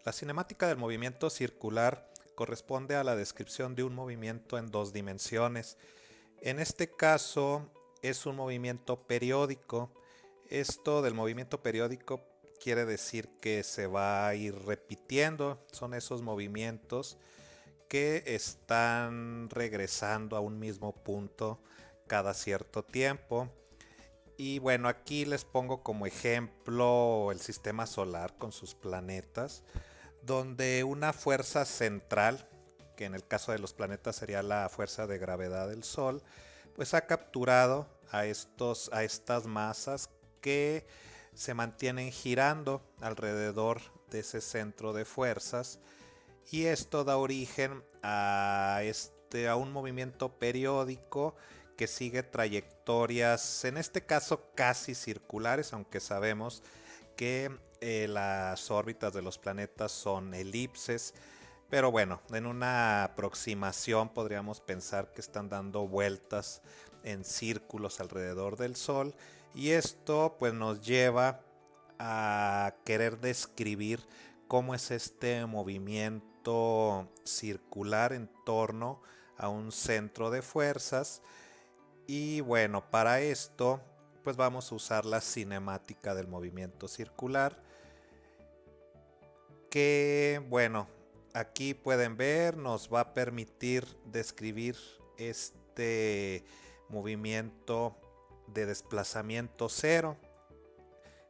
La cinemática del movimiento circular corresponde a la descripción de un movimiento en dos dimensiones. En este caso es un movimiento periódico. Esto del movimiento periódico quiere decir que se va a ir repitiendo. Son esos movimientos que están regresando a un mismo punto cada cierto tiempo. Y bueno, aquí les pongo como ejemplo el sistema solar con sus planetas, donde una fuerza central, que en el caso de los planetas sería la fuerza de gravedad del Sol, pues ha capturado a estas masas que se mantienen girando alrededor de ese centro de fuerzas, y esto da origen a un movimiento periódico que sigue trayectorias, en este caso casi circulares, aunque sabemos que las órbitas de los planetas son elipses. Pero bueno, en una aproximación podríamos pensar que están dando vueltas en círculos alrededor del Sol, y esto pues nos lleva a querer describir cómo es este movimiento circular en torno a un centro de fuerzas. Y bueno, para esto pues vamos a usar la cinemática del movimiento circular, que bueno, aquí pueden ver, nos va a permitir describir este movimiento de desplazamiento cero.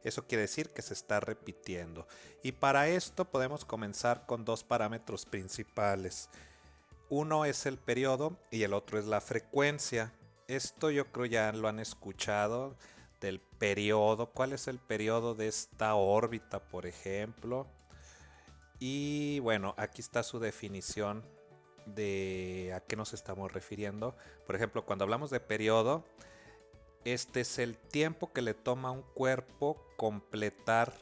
Eso quiere decir que se está repitiendo. Y para esto podemos comenzar con dos parámetros principales. Uno es el periodo y el otro es la frecuencia. Esto yo creo ya lo han escuchado del periodo. ¿Cuál es el periodo de esta órbita, por ejemplo? Y bueno, aquí está su definición de a qué nos estamos refiriendo. Por ejemplo, cuando hablamos de periodo, este es el tiempo que le toma a un cuerpo completar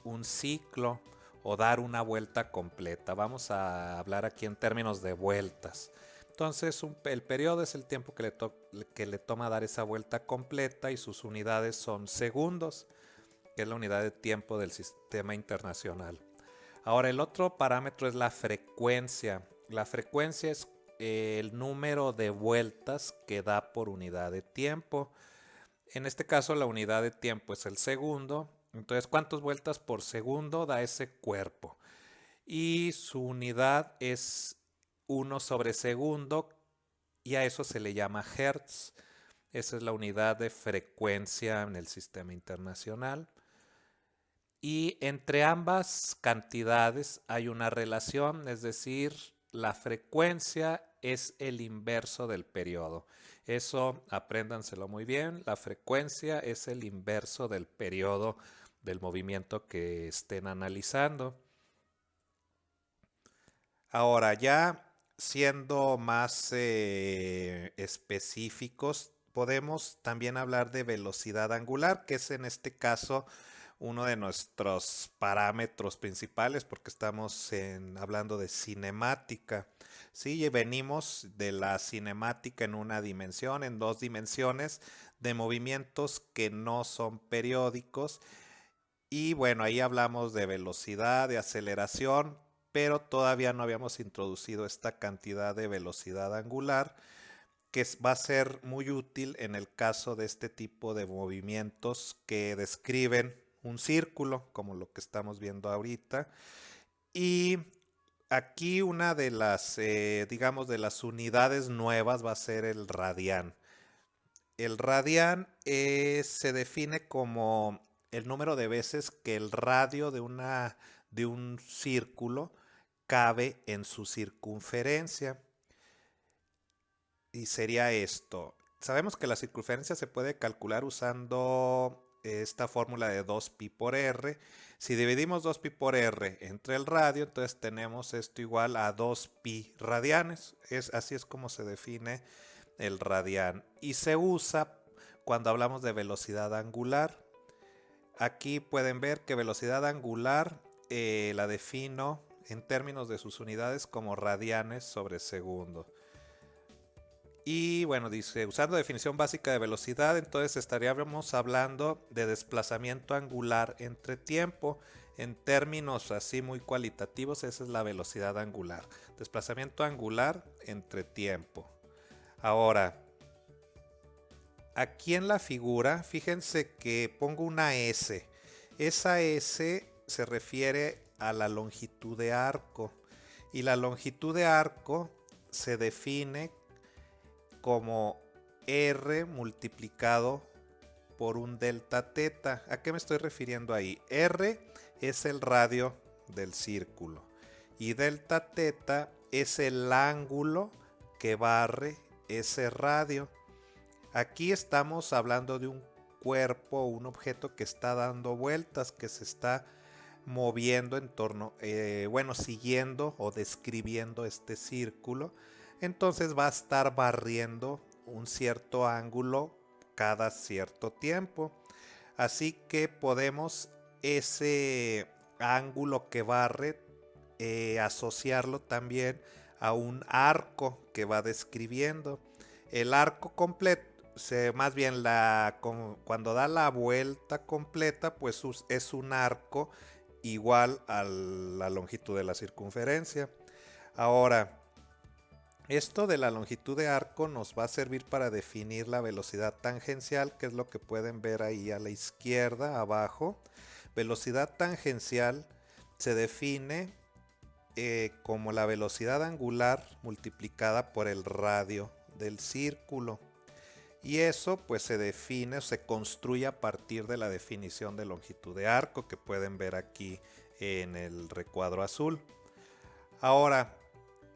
un ciclo o dar una vuelta completa. Vamos a hablar aquí en términos de vueltas. Entonces, el periodo es el tiempo que le toma dar esa vuelta completa, y sus unidades son segundos, que es la unidad de tiempo del sistema internacional. Ahora, el otro parámetro es la frecuencia. La frecuencia es el número de vueltas que da por unidad de tiempo. En este caso, la unidad de tiempo es el segundo. Entonces, ¿cuántas vueltas por segundo da ese cuerpo? Y su unidad es 1/segundo, y a eso se le llama hertz. Esa es la unidad de frecuencia en el sistema internacional. Y entre ambas cantidades hay una relación, es decir, la frecuencia es el inverso del periodo. Eso apréndanselo muy bien, la frecuencia es el inverso del periodo del movimiento que estén analizando. Ahora, ya siendo más específicos, podemos también hablar de velocidad angular, que es en este caso uno de nuestros parámetros principales, porque estamos hablando de cinemática. Sí, venimos de la cinemática en una dimensión, en dos dimensiones, de movimientos que no son periódicos. Y bueno, ahí hablamos de velocidad, de aceleración, pero todavía no habíamos introducido esta cantidad de velocidad angular, que va a ser muy útil en el caso de este tipo de movimientos que describen un círculo, como lo que estamos viendo ahorita. Y aquí una de las, digamos, de las unidades nuevas va a ser el radián. El radián se define como el número de veces que el radio de un círculo cabe en su circunferencia. Y sería esto. Sabemos que la circunferencia se puede calcular usando esta fórmula de 2pi por r. Si dividimos 2pi por r entre el radio, entonces tenemos esto igual a 2pi radianes. Así es como se define el radián. Y se usa cuando hablamos de velocidad angular. Aquí pueden ver que velocidad angular la defino en términos de sus unidades como radianes sobre segundo. Y bueno, dice, usando definición básica de velocidad, entonces estaríamos hablando de desplazamiento angular entre tiempo. En términos así muy cualitativos, esa es la velocidad angular. Desplazamiento angular entre tiempo. Ahora, aquí en la figura, fíjense que pongo una S. Esa S se refiere a la longitud de arco. Y la longitud de arco se define como R multiplicado por un delta teta. ¿A qué me estoy refiriendo ahí? R es el radio del círculo y delta teta es el ángulo que barre ese radio. Aquí estamos hablando de un cuerpo, un objeto que está dando vueltas, que se está moviendo en torno, siguiendo o describiendo este círculo. Entonces va a estar barriendo un cierto ángulo cada cierto tiempo. Así que podemos ese ángulo que barre asociarlo también a un arco que va describiendo. El arco completo, más bien cuando da la vuelta completa, pues es un arco igual a la longitud de la circunferencia. Ahora, esto de la longitud de arco nos va a servir para definir la velocidad tangencial, que es lo que pueden ver ahí a la izquierda, abajo. Velocidad tangencial se define como la velocidad angular multiplicada por el radio del círculo. Y eso pues se define o se construye a partir de la definición de longitud de arco que pueden ver aquí en el recuadro azul. Ahora,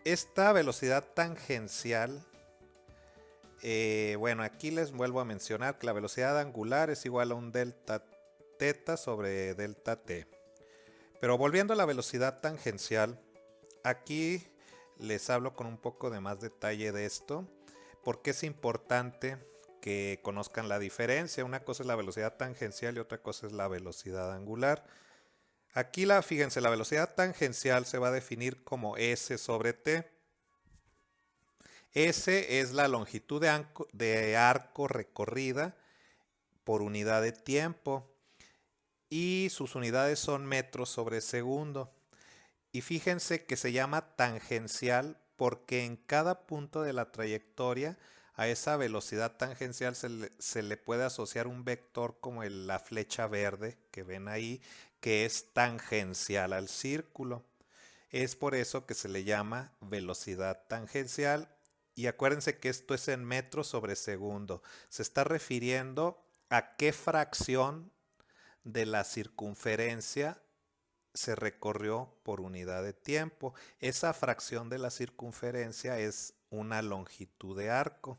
esta velocidad tangencial, aquí les vuelvo a mencionar que la velocidad angular es igual a un delta teta sobre delta t. Pero volviendo a la velocidad tangencial, aquí les hablo con un poco de más detalle de esto, porque es importante que conozcan la diferencia. Una cosa es la velocidad tangencial y otra cosa es la velocidad angular. Aquí fíjense, la velocidad tangencial se va a definir como S sobre T. S es la longitud de arco recorrida por unidad de tiempo y sus unidades son metros sobre segundo. Y fíjense que se llama tangencial porque en cada punto de la trayectoria a esa velocidad tangencial se le puede asociar un vector como la flecha verde que ven ahí, que es tangencial al círculo. Es por eso que se le llama velocidad tangencial. Y acuérdense que esto es en metros sobre segundo. Se está refiriendo a qué fracción de la circunferencia se recorrió por unidad de tiempo. Esa fracción de la circunferencia es una longitud de arco.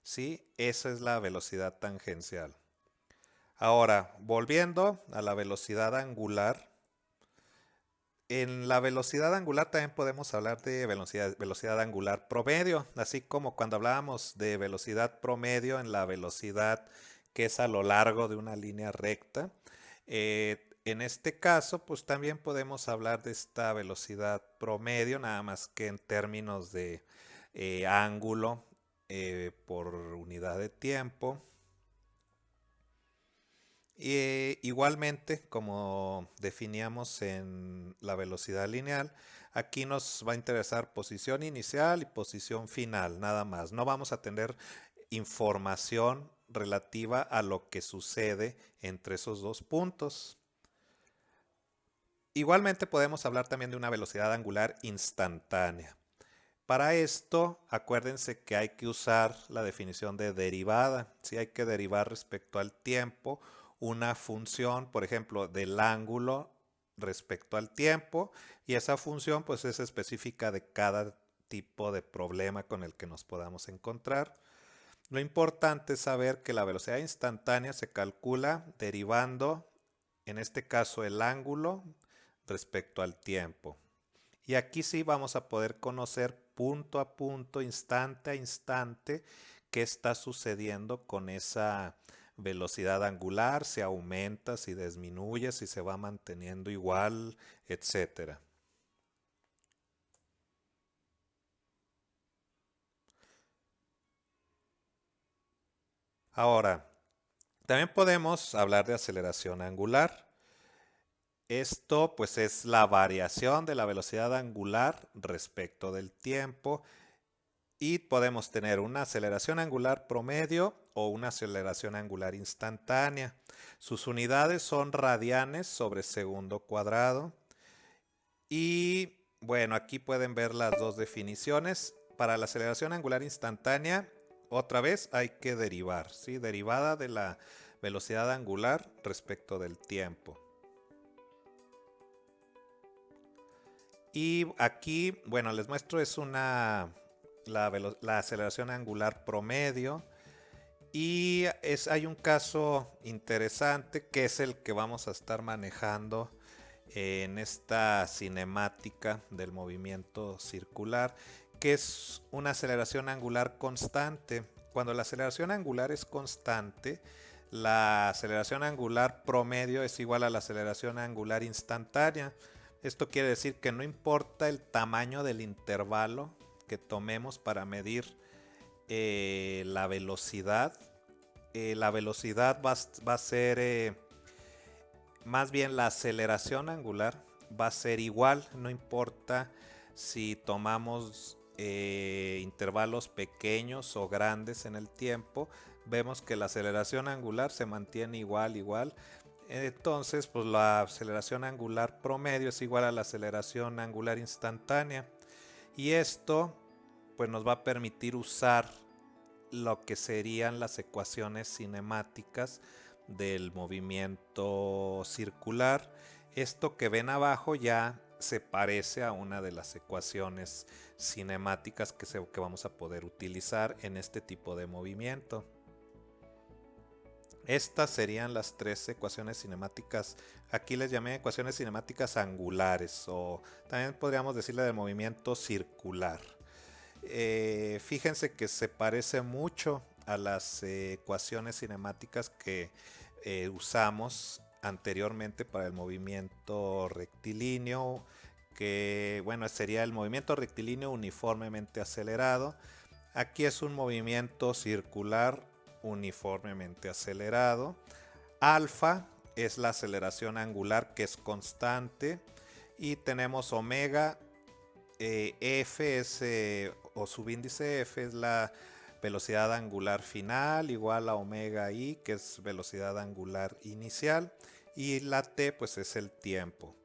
¿Sí? Esa es la velocidad tangencial. Ahora, volviendo a la velocidad angular. En la velocidad angular también podemos hablar de velocidad angular promedio, así como cuando hablábamos de velocidad promedio en la velocidad que es a lo largo de una línea recta. En este caso, pues también podemos hablar de esta velocidad promedio, nada más que en términos de ángulo por unidad de tiempo. Igualmente, como definíamos en la velocidad lineal, aquí nos va a interesar posición inicial y posición final, nada más. No vamos a tener información relativa a lo que sucede entre esos dos puntos. Igualmente podemos hablar también de una velocidad angular instantánea. Para esto, acuérdense que hay que usar la definición de derivada. Si hay que derivar respecto al tiempo una función, por ejemplo, del ángulo respecto al tiempo, y esa función pues es específica de cada tipo de problema con el que nos podamos encontrar. Lo importante es saber que la velocidad instantánea se calcula derivando, en este caso, el ángulo respecto al tiempo. Y aquí sí vamos a poder conocer punto a punto, instante a instante, qué está sucediendo con esa velocidad angular, si aumenta, si disminuye, si se va manteniendo igual, etcétera. Ahora, también podemos hablar de aceleración angular. Esto pues es la variación de la velocidad angular respecto del tiempo y podemos tener una aceleración angular promedio o una aceleración angular instantánea. Sus unidades son radianes sobre segundo cuadrado y bueno, aquí pueden ver las dos definiciones. Para la aceleración angular instantánea, otra vez hay que derivar, ¿sí? Derivada de la velocidad angular respecto del tiempo. Y aquí, bueno, les muestro es la aceleración angular promedio. Y hay un caso interesante que es el que vamos a estar manejando en esta cinemática del movimiento circular, que es una aceleración angular constante. Cuando la aceleración angular es constante, la aceleración angular promedio es igual a la aceleración angular instantánea. Esto quiere decir que no importa el tamaño del intervalo que tomemos para medir la velocidad. La velocidad va a ser, más bien la aceleración angular va a ser igual, no importa si tomamos intervalos pequeños o grandes en el tiempo, vemos que la aceleración angular se mantiene igual. Entonces, pues la aceleración angular promedio es igual a la aceleración angular instantánea. Y esto, pues nos va a permitir usar lo que serían las ecuaciones cinemáticas del movimiento circular. Esto que ven abajo ya se parece a una de las ecuaciones cinemáticas que vamos a poder utilizar en este tipo de movimiento. Estas serían las tres ecuaciones cinemáticas. Aquí les llamé ecuaciones cinemáticas angulares, o también podríamos decirle del movimiento circular. Fíjense que se parece mucho a las ecuaciones cinemáticas que usamos anteriormente para el movimiento rectilíneo, que bueno, sería el movimiento rectilíneo uniformemente acelerado. Aquí es un movimiento circular uniformemente acelerado. Alfa es la aceleración angular, que es constante, y tenemos omega. F es, o subíndice F es la velocidad angular final, igual a omega i, que es velocidad angular inicial, y la t pues es el tiempo.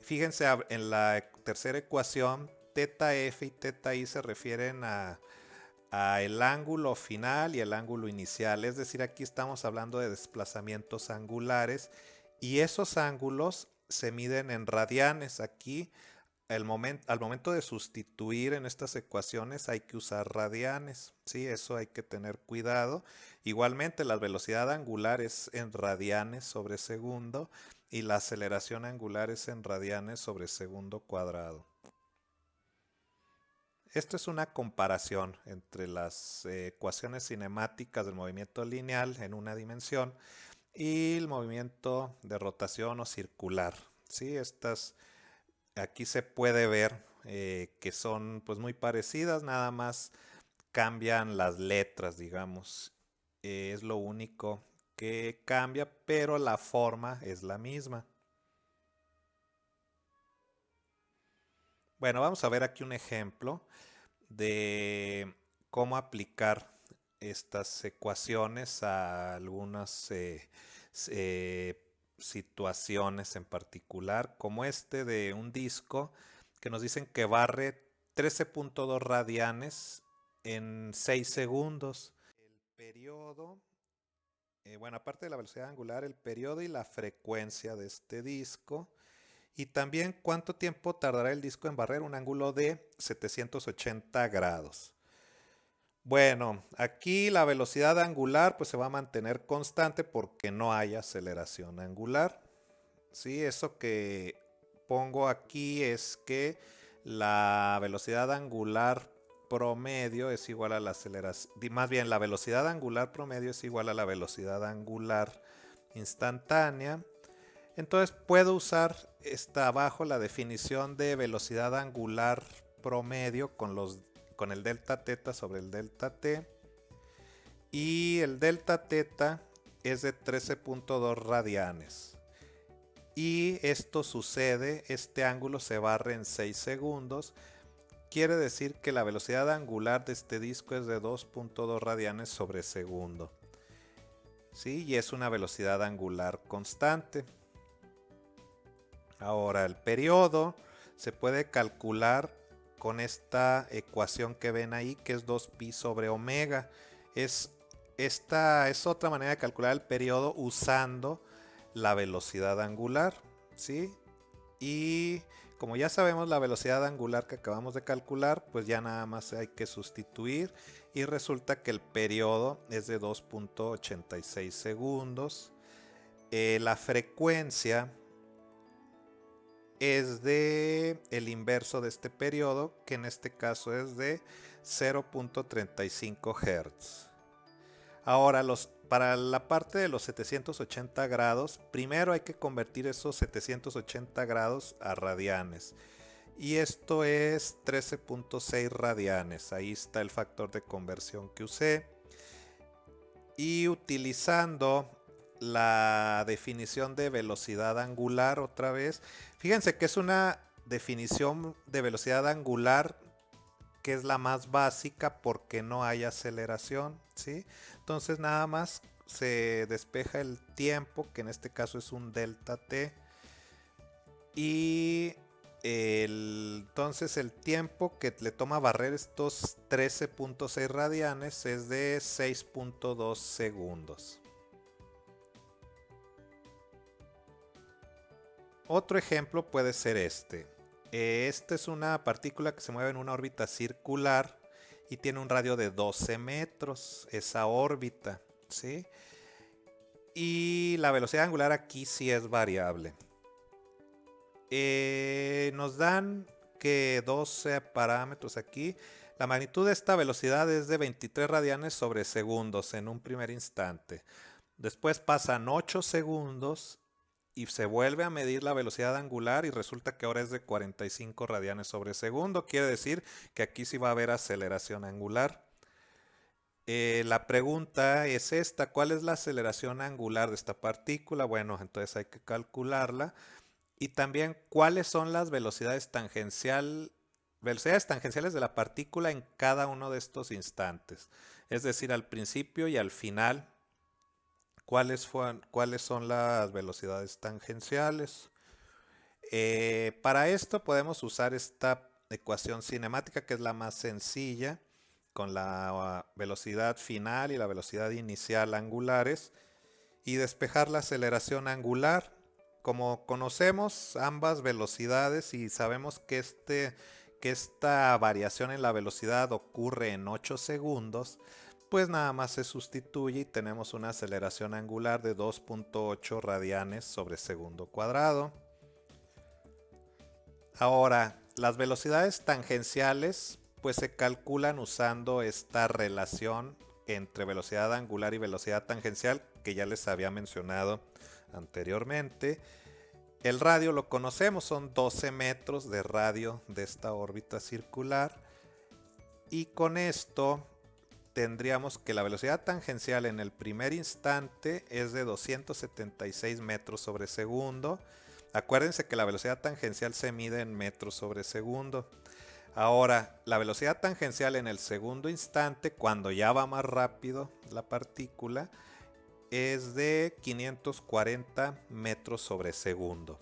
Fíjense en la tercera ecuación, teta f y teta i se refieren a el ángulo final y el ángulo inicial, es decir, aquí estamos hablando de desplazamientos angulares y esos ángulos se miden en radianes. Aquí al momento de sustituir en estas ecuaciones hay que usar radianes, ¿sí? Eso hay que tener cuidado. Igualmente la velocidad angular es en radianes sobre segundo y la aceleración angular es en radianes sobre segundo cuadrado. Esto es una comparación entre las ecuaciones cinemáticas del movimiento lineal en una dimensión y el movimiento de rotación o circular. ¿Sí? Aquí se puede ver que son pues muy parecidas, nada más cambian las letras, digamos. Es lo único que cambia, pero la forma es la misma. Bueno, vamos a ver aquí un ejemplo de cómo aplicar estas ecuaciones a algunas eh, situaciones en particular, como este de un disco que nos dicen que barre 13.2 radianes en 6 segundos. El periodo, bueno, aparte de la velocidad angular, el periodo y la frecuencia de este disco. Y también cuánto tiempo tardará el disco en barrer un ángulo de 780 grados. Bueno, aquí la velocidad angular pues se va a mantener constante porque no hay aceleración angular. Sí, eso que pongo aquí es que la velocidad angular promedio es igual a la aceleración, más bien la velocidad angular promedio es igual a la velocidad angular instantánea. Entonces puedo usar esta abajo la definición de velocidad angular promedio con el delta teta sobre el delta t. Y el delta teta es de 13.2 radianes. Y esto sucede, este ángulo se barre en 6 segundos. Quiere decir que la velocidad angular de este disco es de 2.2 radianes sobre segundo. ¿Sí? Y es una velocidad angular constante. Ahora, el periodo se puede calcular con esta ecuación que ven ahí, que es 2pi sobre omega. Esta es otra manera de calcular el periodo usando la velocidad angular, ¿sí? Y como ya sabemos la velocidad angular que acabamos de calcular, pues ya nada más hay que sustituir y resulta que el periodo es de 2.86 segundos. La frecuencia es de el inverso de este periodo, que en este caso es de 0.35 Hz. Ahora, para la parte de los 780 grados, primero hay que convertir esos 780 grados a radianes. Y esto es 13.6 radianes. Ahí está el factor de conversión que usé. Y utilizando la definición de velocidad angular otra vez. Fíjense que es una definición de velocidad angular que es la más básica porque no hay aceleración, ¿sí? Entonces nada más se despeja el tiempo, que en este caso es un delta t, y entonces el tiempo que le toma barrer estos 13.6 radianes es de 6.2 segundos. Otro ejemplo puede ser este. Esta es una partícula que se mueve en una órbita circular y tiene un radio de 12 metros, esa órbita, ¿sí? Y la velocidad angular aquí sí es variable. Nos dan que 12 parámetros aquí. La magnitud de esta velocidad es de 23 radianes sobre segundos en un primer instante. Después pasan 8 segundos y se vuelve a medir la velocidad angular y resulta que ahora es de 45 radianes sobre segundo. Quiere decir que aquí sí va a haber aceleración angular. La pregunta es esta: ¿cuál es la aceleración angular de esta partícula? Bueno, entonces hay que calcularla. Y también, ¿cuáles son las velocidades tangenciales de la partícula en cada uno de estos instantes? Es decir, al principio y al final. ¿Cuáles son las velocidades tangenciales? Para esto podemos usar esta ecuación cinemática, que es la más sencilla, con la velocidad final y la velocidad inicial angulares, y despejar la aceleración angular. Como conocemos ambas velocidades y sabemos que esta variación en la velocidad ocurre en 8 segundos, pues nada más se sustituye y tenemos una aceleración angular de 2.8 radianes sobre segundo cuadrado. Ahora, las velocidades tangenciales pues se calculan usando esta relación entre velocidad angular y velocidad tangencial que ya les había mencionado anteriormente. El radio lo conocemos, son 12 metros de radio de esta órbita circular, y con esto tendríamos que la velocidad tangencial en el primer instante es de 276 metros sobre segundo. Acuérdense que la velocidad tangencial se mide en metros sobre segundo. Ahora, la velocidad tangencial en el segundo instante, cuando ya va más rápido la partícula, es de 540 metros sobre segundo.